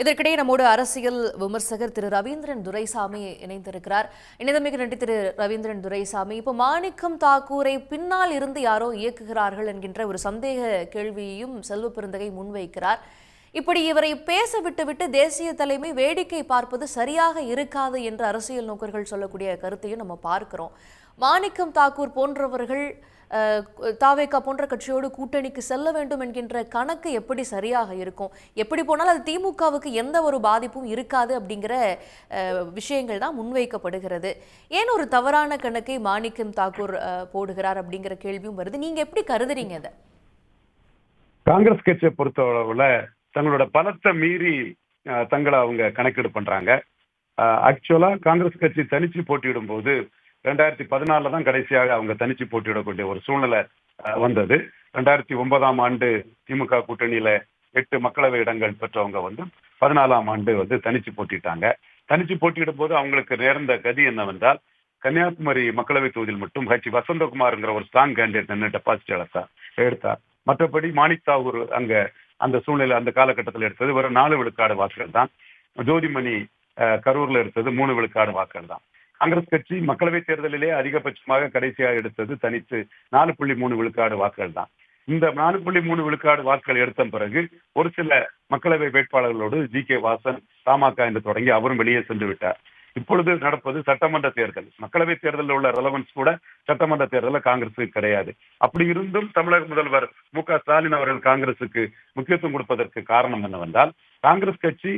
இதற்கிடையே நம்மோடு அரசியல் விமர்சகர் திரு ரவீந்திரன் துரைசாமி இணைந்திருக்கிறார். இணைந்தமைக்கு நன்றி திரு ரவீந்திரன் துரைசாமி. இப்போ மாணிக்கம் தாக்கூரை பின்னால் இருந்து யாரோ இயக்குகிறார்கள் என்கின்ற ஒரு சந்தேக கேள்வியையும் செல்வ பெருந்தகை முன்வைக்கிறார். இப்படி இவரை பேச விட்டுவிட்டு தேசிய தலைமை வேடிக்கை பார்ப்பது சரியாக இருக்காது என்று அரசியல் நோக்கர்கள் சொல்லக்கூடிய கருத்தையும் நம்ம பார்க்கிறோம். மாணிக்கம் தாக்கூர் போன்றவர்கள் தாவேகா போன்ற கட்சியோடு கூட்டணிக்கு செல்ல வேண்டும் என்கின்ற கணக்கு எப்படி சரியாக இருக்கும்? எப்படி போனாலும் அது திமுகவுக்கு எந்த ஒரு பாதிப்பும் இருக்காது அப்படிங்கிற விஷயங்கள் தான் முன்வைக்கப்படுகிறது. ஏன் ஒரு தவறான கணக்கை மாணிக்கம் தாக்கூர் போடுகிறார் அப்படிங்கிற கேள்வியும் வருது. நீங்க எப்படி கருதுறீங்க அதை? காங்கிரஸ் கட்சியை பொறுத்தளவுல தங்களோட பலத்தை மீறி தங்களை அவங்க கணக்கீடு பண்றாங்க. ஆக்சுவலா காங்கிரஸ் கட்சி தனிச்சு போட்டியிடும் போது 2014 தான் கடைசியாக அவங்க தனிச்சு போட்டியிடக்கூடிய ஒரு சூழ்நிலை வந்தது. 2009ஆம் ஆண்டு திமுக கூட்டணியில 8 மக்களவை இடங்கள் பெற்றவங்க 14ஆம் ஆண்டு தனிச்சு போட்டிட்டாங்க. தனிச்சு போட்டியிடும் போது அவங்களுக்கு நேர்ந்த கதி என்னவென்றால், கன்னியாகுமரி மக்களவை தொகுதியில் மட்டும் ஹெச் வசந்தகுமார்ங்கிற ஒரு ஸ்ட்ராங் கேண்டிடேட் நின்று டெபாசிட் எடுத்தார். மற்றபடி மாணிக் தாகூர் அங்க அந்த சூழ்நிலை அந்த காலகட்டத்தில் எடுத்தது ஒரு 4 விழுக்காடு வாக்குகள் தான். ஜோதிமணி கரூர்ல எடுத்தது 3 விழுக்காடு வாக்குகள் தான். காங்கிரஸ் கட்சி மக்களவை தேர்தலிலே அதிகபட்சமாக கடைசியாக எடுத்தது தனித்து 4.3 விழுக்காடு வாக்குகள் தான். இந்த 4.3 விழுக்காடு வாக்குகள் எடுத்த பிறகு ஒரு சில மக்களவை வேட்பாளர்களோடு ஜி.கே. வாசன் தமாக என்று தொடங்கி அவரும் வெளியே சென்று விட்டார். இப்பொழுது நடப்பது சட்டமன்ற தேர்தல். மக்களவை தேர்தலில் உள்ள ரெலவன்ஸ் கூட சட்டமன்ற தேர்தலில் காங்கிரஸுக்கு கிடையாது. அப்படி இருந்தும் தமிழக முதல்வர் மு.க. ஸ்டாலின் அவர்கள் காங்கிரசுக்கு முக்கியத்துவம் கொடுப்பதற்கு காரணம் என்னவென்றால், காங்கிரஸ் கட்சி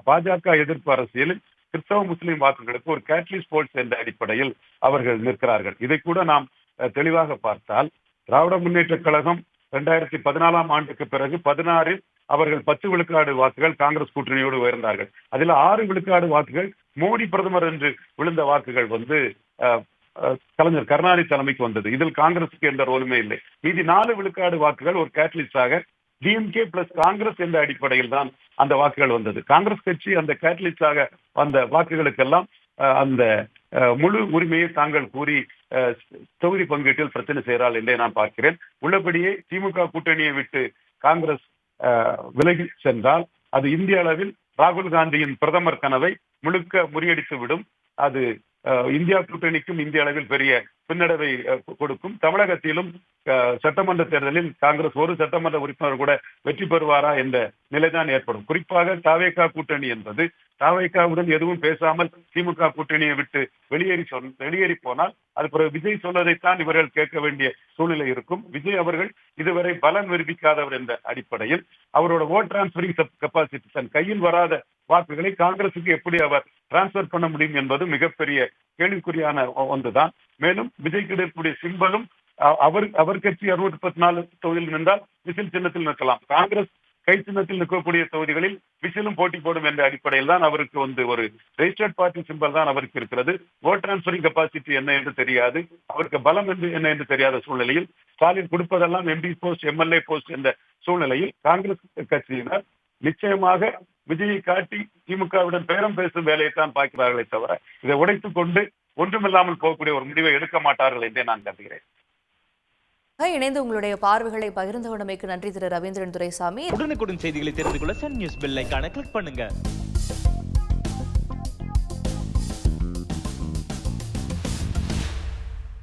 பாஜக எதிர்ப்பு அரசியலில் கிறிஸ்தவ முஸ்லிம் வாக்குகளுக்கு ஒரு கேட்லிஸ்ட் போல்ஸ் என்ற அடிப்படையில் அவர்கள் நிற்கிறார்கள். இதை கூட நாம் தெளிவாக பார்த்தால், திராவிட முன்னேற்ற கழகம் 2014ஆம் ஆண்டுக்கு பிறகு 16இல் அவர்கள் 10 விழுக்காடு வாக்குகள் காங்கிரஸ் கூட்டணியோடு உயர்ந்தார்கள். அதில் 6 விழுக்காடு வாக்குகள் மோடி பிரதமர் என்று விழுந்த வாக்குகள் கலைஞர் கருணாநிதி தலைமைக்கு வந்தது. இதில் காங்கிரசுக்கு எந்த ரோலுமே இல்லை. மீதி 4 விழுக்காடு வாக்குகள் ஒரு கேட்டலிஸ்டாக டிஎம்கே பிளஸ் காங்கிரஸ் என்ற அடிப்படையில் தான் அந்த வாக்குகள் வந்தது. காங்கிரஸ் கட்சி அந்த கேட்டலிஸ்டாக வந்த வாக்குகளுக்கெல்லாம் அந்த முழு உரிமையை தாங்கள் கூறி தொகுதி பங்கீட்டில் பிரச்சனை செய்கிறாள் என்றே நான் பார்க்கிறேன். உள்ளபடியே திமுக கூட்டணியை விட்டு காங்கிரஸ் விலகி சென்றால் அது இந்திய அளவில் ராகுல் காந்தியின் பிரதமர் கனவை முழுக்க முறியடித்து விடும். அது இந்தியா கூட்டணிக்கும் இந்திய அளவில் பெரிய பின்னடைவை கொடுக்கும். தமிழகத்திலும் சட்டமன்ற தேர்தலில் காங்கிரஸ் ஒரு சட்டமன்ற உறுப்பினர் கூட வெற்றி பெறுவாரா என்ற நிலைதான் ஏற்படும். குறிப்பாக தாவேகா கூட்டணி என்பது தாவேகாவுடன் எதுவும் பேசாமல் திமுக கூட்டணியை விட்டு வெளியேறி போனால் அது பிறகு விஜய் சொல்வதைத்தான் இவர்கள் கேட்க வேண்டிய சூழ்நிலை இருக்கும். விஜய் அவர்கள் இதுவரை பலம் நிரூபிக்காதவர் என்ற அடிப்படையில் அவரோட ஓட் டிரான்ஸ்பரிங் கெப்பாசிட்டி, தன் கையில் வராத வாக்குகளை காங்கிரசுக்கு எப்படி அவர் டிரான்ஸ்பர் பண்ண முடியும் என்பது மிகப்பெரிய கேள்விக்குறியான ஒன்றுதான். மேலும் விஜய் கிடைக்கக்கூடிய சிம்பலும் அவர் கட்சி 634 தொகுதியில் நின்றால் விசில் சின்னத்தில் நிற்கலாம். காங்கிரஸ் கை சின்னத்தில் நிற்கக்கூடிய தொகுதிகளில் விசிலும் போட்டி போடும் என்ற அடிப்படையில் தான் அவருக்கு ஒரு ரெஜிஸ்டர்ட் பார்ட்டி சிம்பல் தான் அவருக்கு இருக்கிறது. ஓட் டிரான்ஸ்பரிங் கெப்பாசிட்டி என்ன என்று தெரியாது, அவருக்கு பலம் என்ன என்று தெரியாத சூழ்நிலையில் ஸ்டாலின் கொடுப்பதெல்லாம் எம்பி போஸ்ட், எம்எல்ஏ போஸ்ட் என்ற சூழ்நிலையில் காங்கிரஸ் கட்சியினர் நிச்சயமாக விஜயை காட்டி திமுகவுடன் பேரம் பேசும் வேலையைத்தான் பார்க்கிறார்களே தவிர இதை உடைத்துக் கொண்டு ஒன்றுமில்லாமல் போகக்கூடிய ஒரு முடிவை எடுக்க மாட்டார்கள் என்றே நான் கருதுகிறேன். இணைந்து உங்களுடைய பார்வைகளை பகிர்ந்து கொண்டமைக்கு நன்றி திரு ரவீந்திரன் துரைசாமி. உடனுக்குடன் செய்திகளை தெரிந்து கொள்ள சன் நியூஸ் பெல் ஐகானை கிளிக் பண்ணுங்க.